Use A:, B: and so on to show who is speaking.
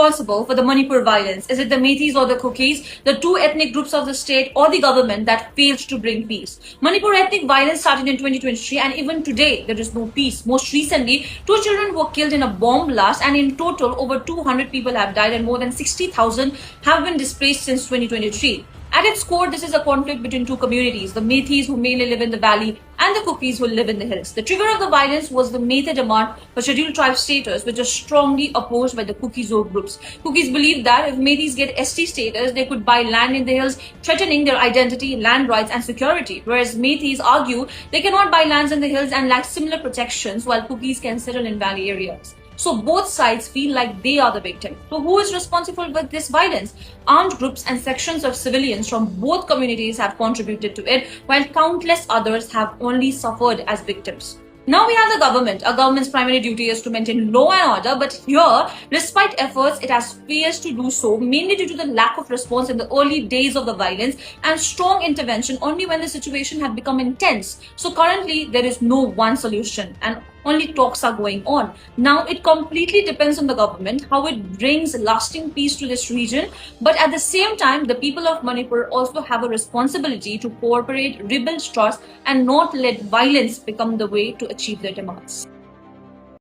A: responsible for the Manipur violence? Is it the Meiteis or the Kukis, the two ethnic groups of the state, or the government that failed to bring peace? Manipur ethnic violence started in 2023, and even today there is no peace. Most recently, 2 children were killed in a bomb blast, and in total over 200 people have died and more than 60,000 have been displaced since 2023. At its core, this is a conflict between two communities, the Meiteis who mainly live in the valley and the Kukis who live in the hills. The trigger of the violence was the Meitei demand for scheduled tribe status, which was strongly opposed by the Kuki-Zor groups. Kukis believed that if Meiteis get ST status, they could buy land in the hills, threatening their identity, land rights and security. Whereas Meiteis argue they cannot buy lands in the hills and lack similar protections, while Kukis can settle in valley areas. So both sides feel like they are the victim. So who is responsible for this violence? Armed groups and sections of civilians from both communities have contributed to it, while countless others have only suffered as victims. Now we have the government. A government's primary duty is to maintain law and order, but here, despite efforts, it has failed to do so, mainly due to the lack of response in the early days of the violence and strong intervention only when the situation had become intense. So currently, there is no one solution and only talks are going on. Now, it completely depends on the government, how it brings lasting peace to this region. But at the same time, the people of Manipur also have a responsibility to cooperate, rebuild trust, and not let violence become the way to achieve their demands.